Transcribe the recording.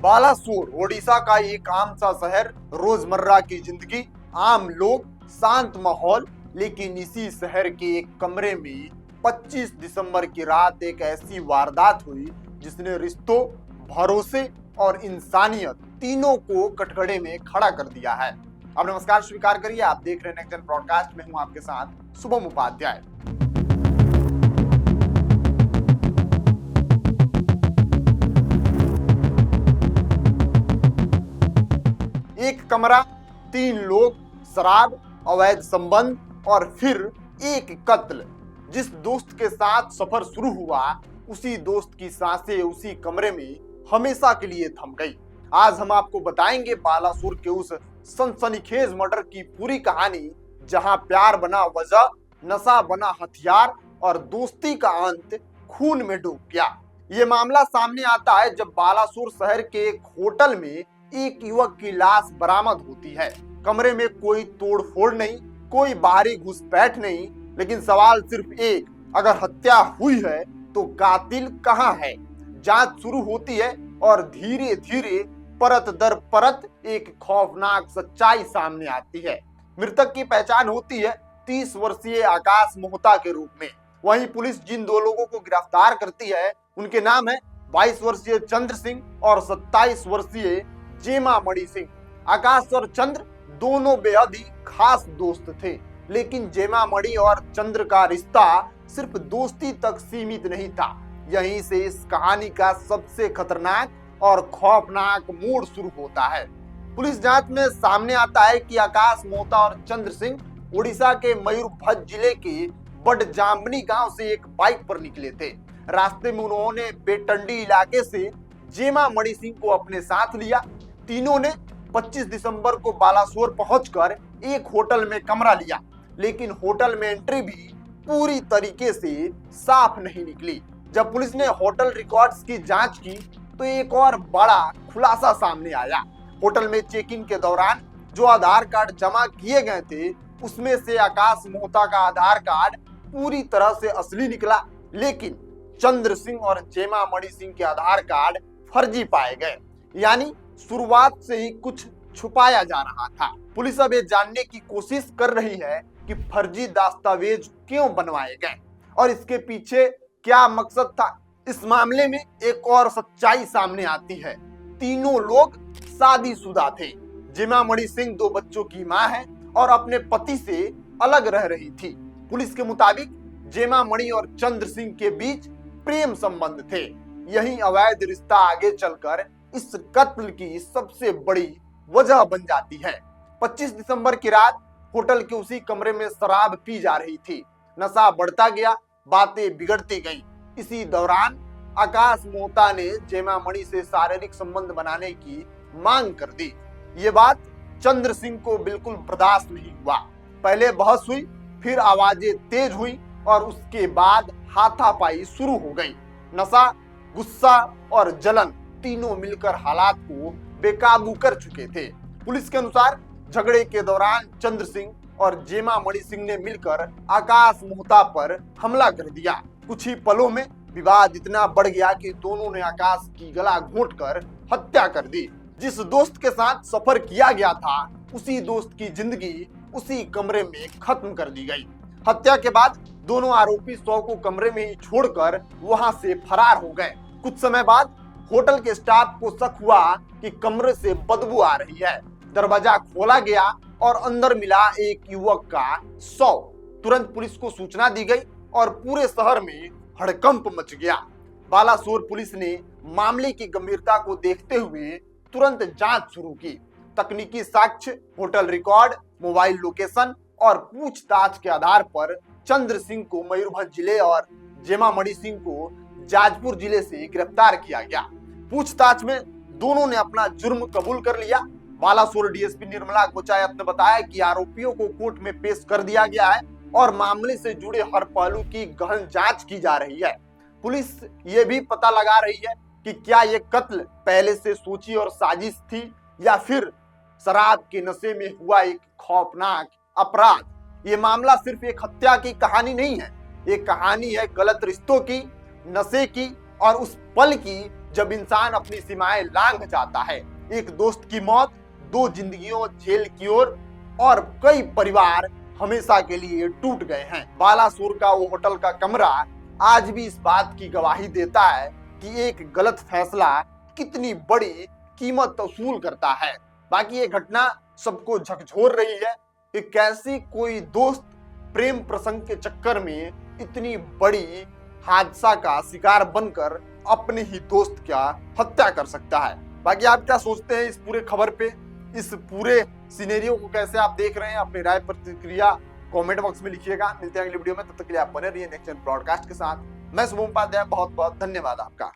बालासोर ओडिशा का एक आम सा शहर, रोजमर्रा की जिंदगी, आम लोग, शांत माहौल। लेकिन इसी शहर के एक कमरे में 25 दिसंबर की रात एक ऐसी वारदात हुई जिसने रिश्तों, भरोसे और इंसानियत तीनों को कटघरे में खड़ा कर दिया है। अब नमस्कार स्वीकार करिए, आप देख रहे हैं नेक्स्ट जन ब्रॉडकास्ट में हूं आपके साथ शुभम उपाध्याय। एक कमरा, 3 लोग, शराब, अवैध संबंध और फिर एक कत्ल। जिस दोस्त के साथ सफर शुरू हुआ, उसी दोस्त की सांसें उसी कमरे में हमेशा के लिए थम गई। आज हम आपको बताएंगे बालासोर के उस सनसनीखेज मर्डर की पूरी कहानी, जहां प्यार बना वजह, नशा बना हथियार और दोस्ती का अंत खून में डूब गया। ये मामला सामने आता है जब बालासोर शहर के एक होटल में एक युवक की लाश बरामद होती है। कमरे में कोई तोड़फोड़ नहीं, कोई बाहरी घुसपैठ नहीं, लेकिन सवाल सिर्फ एक, अगर हत्या हुई है तो कातिल कहां है? जांच शुरू होती है और धीरे धीरे परत दर परत एक खौफनाक सच्चाई सामने आती है। मृतक की पहचान होती है 30 वर्षीय आकाश मोहता के रूप में। वहीं पुलिस जिन 2 लोगों को गिरफ्तार करती है, उनके नाम है 22 वर्षीय चंद्र सिंह और 27 वर्षीय जेमा मणि सिंह। आकाश और चंद्र दोनों बेहद ही खास दोस्त थे, लेकिन जेमा मणि और चंद्र का रिश्ता सिर्फ दोस्ती तक सीमित नहीं था। यहीं से इस कहानी का सबसे खतरनाक और खौफनाक मोड़ शुरू होता है। पुलिस जांच में सामने आता है कि आकाश मोहता और चंद्र सिंह उड़ीसा के मयूरभंज जिले के बडजाम्बनी गांव से एक बाइक पर निकले थे। रास्ते में उन्होंने बेटंडी इलाके से जेमा मणि सिंह को अपने साथ लिया। तीनों ने 25 दिसंबर को बालासोर पहुंचकर एक होटल में कमरा लिया, लेकिन होटल में एंट्री भी पूरी तरीके से साफ नहीं निकली। जब पुलिस ने होटल रिकॉर्ड्स की जांच की तो एक और बड़ा खुलासा सामने आया। होटल में चेक इन के दौरान जो आधार कार्ड जमा किए गए थे, उसमें से आकाश मोहता का आधार कार्ड पूरी तरह से असली निकला, लेकिन चंद्र सिंह और जेमा मणि सिंह के आधार कार्ड फर्जी पाए गए। यानी शुरुआत से ही कुछ छुपाया जा रहा था। पुलिस अब ये जानने की कोशिश कर रही है कि फर्जी दस्तावेज क्यों बनवाए गए और इसके पीछे क्या मकसद था। इस मामले में एक और सच्चाई सामने आती है। तीनों लोग शादीशुदा थे। जेमा मणि सिंह 2 बच्चों की मां है और अपने पति से अलग रह रही थी। पुलिस के मुताबिक जेमा मणि और चंद्र सिंह के बीच प्रेम संबंध थे। यही अवैध रिश्ता आगे चलकर इस कत्ल की सबसे बड़ी वजह बन जाती है। 25 दिसंबर की रात होटल के उसी कमरे में शराब पी जा रही थी। नशा बढ़ता गया, बातें बिगड़ती गईं। इसी दौरान आकाश मोहता ने जेमा मणि से शारीरिक संबंध बनाने की मांग कर दी। ये बात चंद्र सिंह को बिल्कुल बर्दाश्त नहीं हुआ। पहले बहस हुई, फिर आवाजें तेज हुई और उसके बाद हाथापाई शुरू हो गई। नशा, गुस्सा और जलन तीनों मिलकर हालात को बेकाबू कर चुके थे। पुलिस के अनुसार झगड़े के दौरान चंद्र सिंह और जेमा मणि सिंह ने मिलकर आकाश मोहता पर हमला कर दिया। कुछ ही पलों में विवाद इतना बढ़ गया कि दोनों ने आकाश की गला घोंटकर हत्या कर दी। जिस दोस्त के साथ सफर किया गया था, उसी दोस्त की जिंदगी उसी कमरे में खत्म कर दी गई। हत्या के बाद दोनों आरोपी 100 को कमरे में ही छोड़कर वहां से फरार हो गए। कुछ समय बाद होटल के स्टाफ को शक हुआ कि कमरे से बदबू आ रही है। दरवाजा खोला गया और अंदर मिला एक युवक का शव। तुरंत पुलिस को सूचना दी गई और पूरे शहर में हड़कंप मच गया। बालासोर पुलिस ने मामले की गंभीरता को देखते हुए तुरंत जांच शुरू की। तकनीकी साक्ष्य, होटल रिकॉर्ड, मोबाइल लोकेशन और पूछताछ के आधार पर चंद्र सिंह को मयूरभंज जिले और जेमा मणि सिंह को जाजपुर जिले से गिरफ्तार किया गया। पूछताछ में दोनों ने अपना जुर्म कबूल कर लिया। बालासोर डीएसपी निर्मला गोचायत ने बताया कि आरोपियों को कोर्ट में पेश कर दिया गया है और मामले से जुड़े हर पहलू की गहन जांच की जा रही है। पुलिस ये भी पता लगा रही है कि क्या ये कत्ल पहले से सोची और साजिश थी या फिर शराब के नशे में हुआ एक खौफनाक अपराध। ये मामला सिर्फ एक हत्या की कहानी नहीं है, ये कहानी है गलत रिश्तों की, नशे की और उस पल की जब इंसान अपनी सीमाएं लांघ जाता है। एक दोस्त की मौत, दो जिंदगियों जेल की ओर और कई परिवार हमेशा के लिए टूट गए हैं। बालासोर का वो होटल का कमरा आज भी इस बात की गवाही देता है कि एक गलत फैसला कितनी बड़ी कीमत वसूल करता है। बाकी ये घटना सबको झकझोर रही है कि कैसे कोई दोस्त प्रेम प्रसंग के चक्कर में इतनी बड़ी हादसा का शिकार बनकर अपने ही दोस्त का हत्या कर सकता है। बाकी आप क्या सोचते हैं इस पूरे खबर पे, इस पूरे सिनेरियो को कैसे आप देख रहे हैं? अपनी राय प्रतिक्रिया कमेंट बॉक्स में लिखिएगा। मिलते हैं अगली वीडियो में, तब तक के लिए आप बने रहिए नेक्स्ट ब्रॉडकास्ट के साथ। मैं शुभम उपाध्याय, बहुत बहुत धन्यवाद आपका।